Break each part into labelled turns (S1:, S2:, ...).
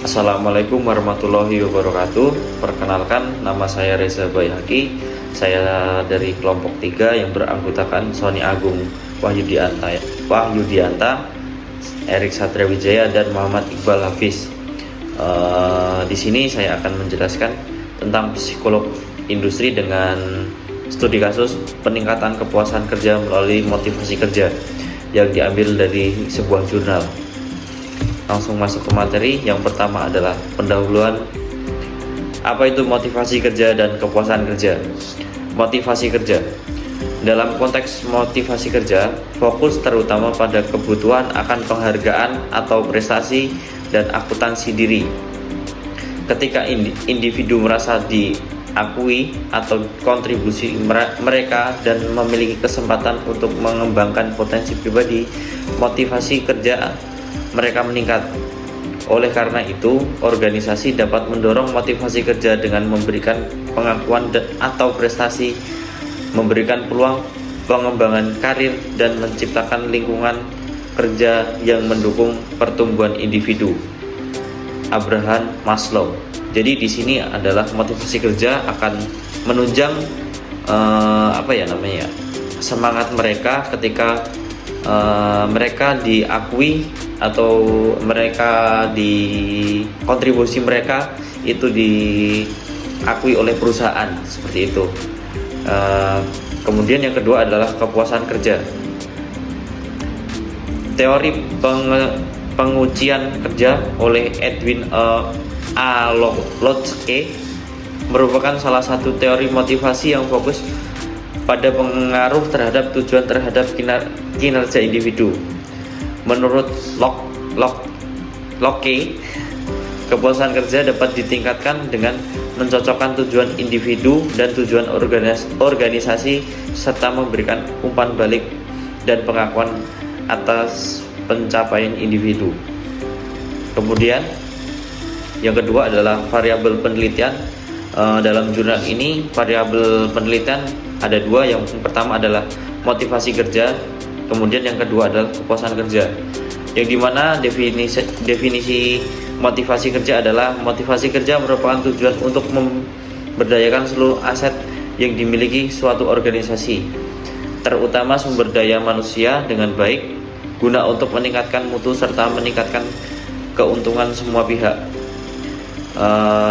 S1: Assalamualaikum warahmatullahi wabarakatuh. Perkenalkan, nama saya Reza Bayhaqi. Saya dari kelompok 3 yang beranggotakan Sony Agung Wahyudianta, Erik Satriawijaya, dan Muhammad Iqbal Hafiz. Di sini saya akan menjelaskan tentang psikolog industri dengan studi kasus peningkatan kepuasan kerja melalui motivasi kerja yang diambil dari sebuah jurnal. Langsung masuk ke materi. Yang pertama adalah pendahuluan. Apa itu motivasi kerja dan kepuasan kerja? Motivasi kerja. Dalam konteks motivasi kerja, fokus terutama pada kebutuhan akan penghargaan atau prestasi dan akuntansi diri. Ketika individu merasa diakui atau kontribusi mereka dan memiliki kesempatan untuk mengembangkan potensi pribadi, motivasi kerja mereka meningkat. Oleh karena itu, organisasi dapat mendorong motivasi kerja dengan memberikan pengakuan atau prestasi, memberikan peluang pengembangan karir, dan menciptakan lingkungan kerja yang mendukung pertumbuhan individu. Abraham Maslow. Jadi di sini adalah motivasi kerja akan menunjang semangat mereka ketika mereka diakui atau mereka kontribusi mereka itu diakui oleh perusahaan, seperti itu. Kemudian yang kedua adalah kepuasan kerja. Teori pengujian kerja oleh Edwin A. Lotke merupakan salah satu teori motivasi yang fokus pada pengaruh terhadap tujuan terhadap kinerja individu. Menurut Locke, kepuasan kerja dapat ditingkatkan dengan mencocokkan tujuan individu dan tujuan organisasi serta memberikan umpan balik dan pengakuan atas pencapaian individu. Kemudian yang kedua adalah variabel penelitian. Dalam jurnal ini variabel penelitian ada dua. Yang pertama adalah motivasi kerja, kemudian yang kedua adalah kepuasan kerja. Yang dimana definisi motivasi kerja adalah motivasi kerja merupakan tujuan untuk memberdayakan seluruh aset yang dimiliki suatu organisasi, terutama sumber daya manusia dengan baik, guna untuk meningkatkan mutu serta meningkatkan keuntungan semua pihak.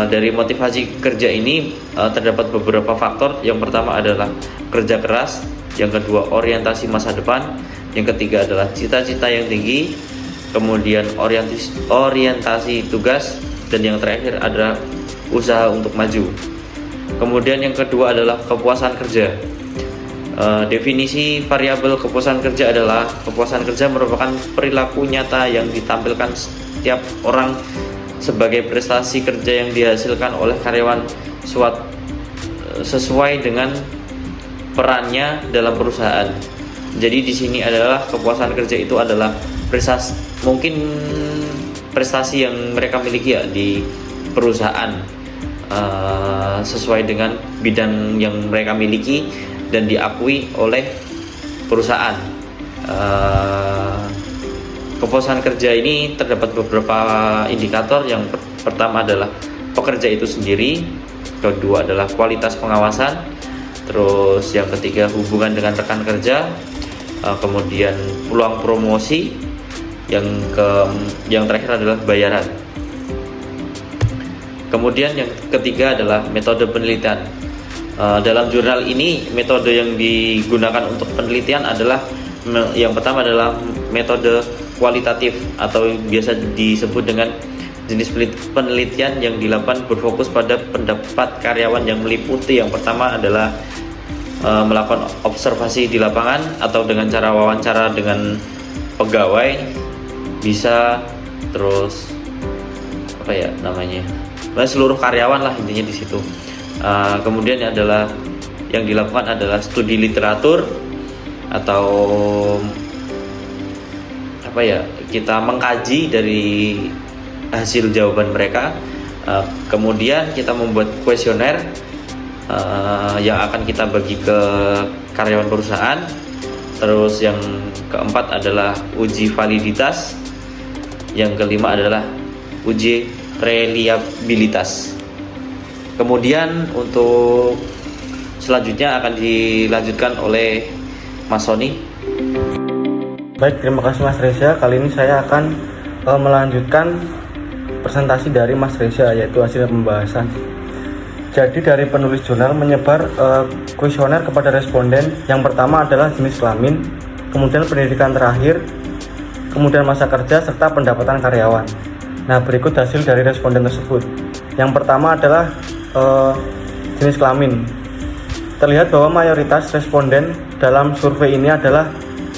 S1: Dari motivasi kerja ini terdapat beberapa faktor. Yang pertama adalah kerja keras, yang kedua orientasi masa depan, yang ketiga adalah cita-cita yang tinggi, kemudian orientasi tugas, dan yang terakhir adalah usaha untuk maju. Kemudian yang kedua adalah kepuasan kerja. Definisi variabel kepuasan kerja adalah kepuasan kerja merupakan perilaku nyata yang ditampilkan setiap orang sebagai prestasi kerja yang dihasilkan oleh karyawan sesuai dengan perannya dalam perusahaan. Jadi di sini adalah kepuasan kerja itu adalah prestasi yang mereka miliki ya di perusahaan, sesuai dengan bidang yang mereka miliki dan diakui oleh perusahaan. Kepuasan kerja ini terdapat beberapa indikator. Yang pertama adalah pekerja itu sendiri, kedua adalah kualitas pengawasan, terus yang ketiga hubungan dengan rekan kerja, kemudian peluang promosi, yang terakhir adalah bayaran. Kemudian yang ketiga adalah metode penelitian. Dalam jurnal ini metode yang digunakan untuk penelitian adalah yang pertama adalah metode kualitatif atau biasa disebut dengan jenis penelitian yang dilakukan berfokus pada pendapat karyawan yang meliputi yang pertama adalah melakukan observasi di lapangan atau dengan cara wawancara dengan pegawai, bisa terus seluruh karyawan lah intinya di situ. Kemudian adalah yang dilakukan adalah studi literatur atau kita mengkaji dari hasil jawaban mereka. Kemudian kita membuat kuesioner yang akan kita bagi ke karyawan perusahaan. Terus yang keempat adalah uji validitas. Yang kelima adalah uji reliabilitas. Kemudian untuk selanjutnya akan dilanjutkan oleh Mas Sony.
S2: Baik, terima kasih Mas Reza. Kali ini saya akan melanjutkan presentasi dari Mas Reza, yaitu hasil pembahasan. Jadi dari penulis jurnal menyebar kuesioner kepada responden. Yang pertama adalah jenis kelamin, kemudian pendidikan terakhir, kemudian masa kerja, serta pendapatan karyawan. Nah, berikut hasil dari responden tersebut. Yang pertama adalah jenis kelamin. Terlihat bahwa mayoritas responden dalam survei ini adalah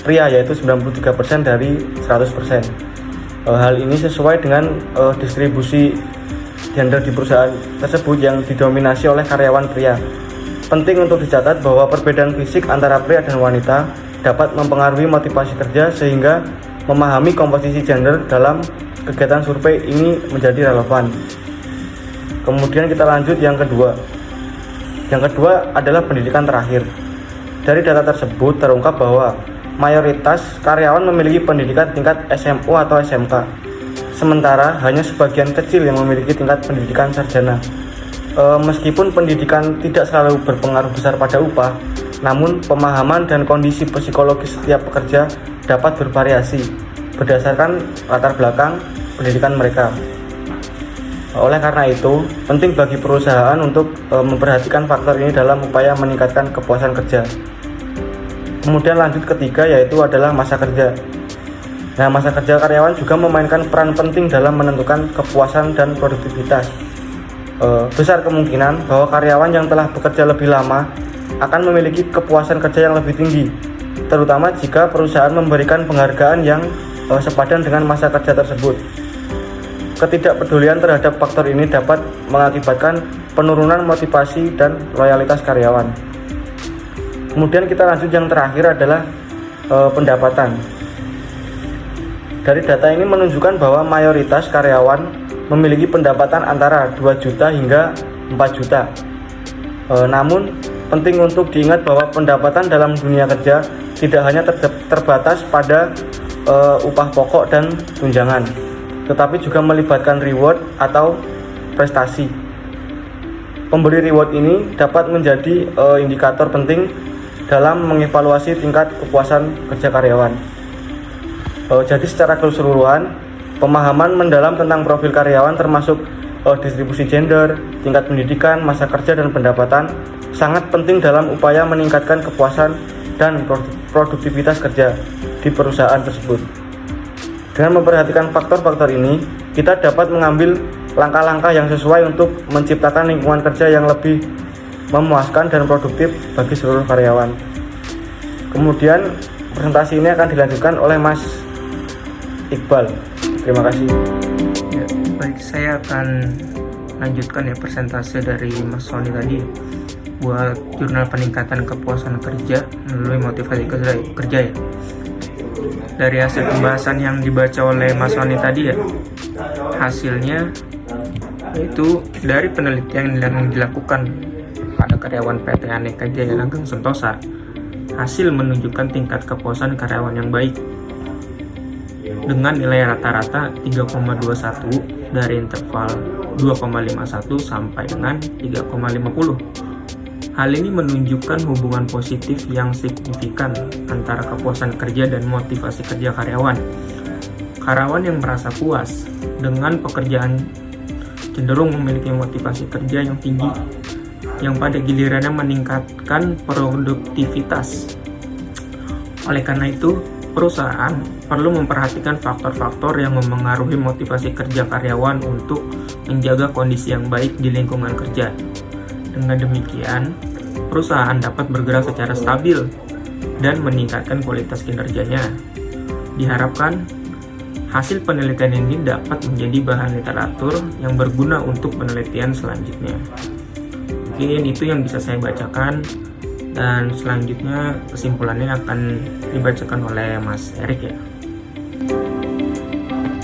S2: pria, yaitu 93% dari 100%. Hal ini sesuai dengan distribusi gender di perusahaan tersebut yang didominasi oleh karyawan pria. Penting untuk dicatat bahwa perbedaan fisik antara pria dan wanita dapat mempengaruhi motivasi kerja, sehingga memahami komposisi gender dalam kegiatan survei ini menjadi relevan. Kemudian kita lanjut yang kedua. Yang kedua adalah pendidikan terakhir. Dari data tersebut terungkap bahwa mayoritas karyawan memiliki pendidikan tingkat SMU atau SMK. Sementara hanya sebagian kecil yang memiliki tingkat pendidikan sarjana. Meskipun pendidikan tidak selalu berpengaruh besar pada upah, namun pemahaman dan kondisi psikologis setiap pekerja dapat bervariasi berdasarkan latar belakang pendidikan mereka. Oleh karena itu, penting bagi perusahaan untuk memperhatikan faktor ini dalam upaya meningkatkan kepuasan kerja. Kemudian lanjut ketiga, yaitu adalah masa kerja. Nah, masa kerja karyawan juga memainkan peran penting dalam menentukan kepuasan dan produktivitas. Besar kemungkinan bahwa karyawan yang telah bekerja lebih lama akan memiliki kepuasan kerja yang lebih tinggi, terutama jika perusahaan memberikan penghargaan yang sepadan dengan masa kerja tersebut. Ketidakpedulian terhadap faktor ini dapat mengakibatkan penurunan motivasi dan loyalitas karyawan. Kemudian kita lanjut yang terakhir adalah pendapatan. Dari data ini menunjukkan bahwa mayoritas karyawan memiliki pendapatan antara 2 juta hingga 4 juta. Namun penting untuk diingat bahwa pendapatan dalam dunia kerja tidak hanya terbatas pada upah pokok dan tunjangan, tetapi juga melibatkan reward atau prestasi. Pemberi reward ini dapat menjadi indikator penting dalam mengevaluasi tingkat kepuasan kerja karyawan. Jadi secara keseluruhan, pemahaman mendalam tentang profil karyawan termasuk distribusi gender, tingkat pendidikan, masa kerja, dan pendapatan sangat penting dalam upaya meningkatkan kepuasan dan produktivitas kerja di perusahaan tersebut. Dengan memperhatikan faktor-faktor ini, kita dapat mengambil langkah-langkah yang sesuai untuk menciptakan lingkungan kerja yang lebih memuaskan dan produktif bagi seluruh karyawan. Kemudian presentasi ini akan dilanjutkan oleh Mas Iqbal. Terima kasih.
S3: Ya, baik, saya akan lanjutkan presentasi dari Mas Sony tadi buat jurnal peningkatan kepuasan kerja melalui motivasi kerja ya. Dari hasil pembahasan yang dibaca oleh Mas Sony tadi hasilnya itu dari penelitian yang dilakukan pada karyawan PT Aneka Jaya Langgeng Sentosa, hasil menunjukkan tingkat kepuasan karyawan yang baik dengan nilai rata-rata 3,21 dari interval 2,51 sampai dengan 3,50. Hal ini menunjukkan hubungan positif yang signifikan antara kepuasan kerja dan motivasi kerja karyawan. Karyawan yang merasa puas dengan pekerjaan cenderung memiliki motivasi kerja yang tinggi, yang pada gilirannya meningkatkan produktivitas. Oleh karena itu, perusahaan perlu memperhatikan faktor-faktor yang memengaruhi motivasi kerja karyawan untuk menjaga kondisi yang baik di lingkungan kerja. Dengan demikian, perusahaan dapat bergerak secara stabil dan meningkatkan kualitas kinerjanya. Diharapkan, hasil penelitian ini dapat menjadi bahan literatur yang berguna untuk penelitian selanjutnya. Mungkin itu yang bisa saya bacakan, dan selanjutnya kesimpulannya akan dibacakan oleh Mas Erik ya.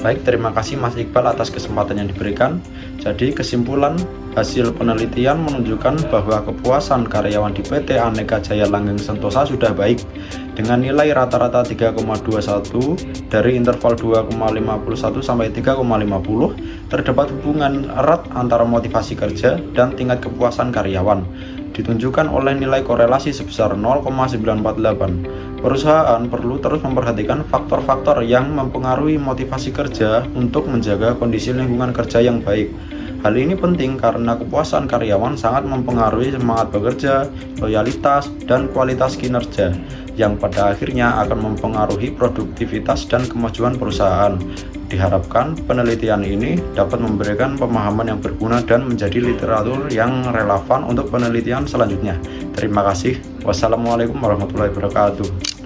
S4: Baik, terima kasih Mas Iqbal atas kesempatan yang diberikan. Jadi kesimpulan hasil penelitian menunjukkan bahwa kepuasan karyawan di PT Aneka Jaya Langgeng Sentosa sudah baik dengan nilai rata-rata 3,21 dari interval 2,51 sampai 3,50. Terdapat hubungan erat antara motivasi kerja dan tingkat kepuasan karyawan, ditunjukkan oleh nilai korelasi sebesar 0,948. Perusahaan perlu terus memperhatikan faktor-faktor yang mempengaruhi motivasi kerja untuk menjaga kondisi lingkungan kerja yang baik. Hal ini penting karena kepuasan karyawan sangat mempengaruhi semangat bekerja, loyalitas, dan kualitas kinerja, yang pada akhirnya akan mempengaruhi produktivitas dan kemajuan perusahaan. Diharapkan penelitian ini dapat memberikan pemahaman yang berguna dan menjadi literatur yang relevan untuk penelitian selanjutnya. Terima kasih. Wassalamualaikum warahmatullahi wabarakatuh.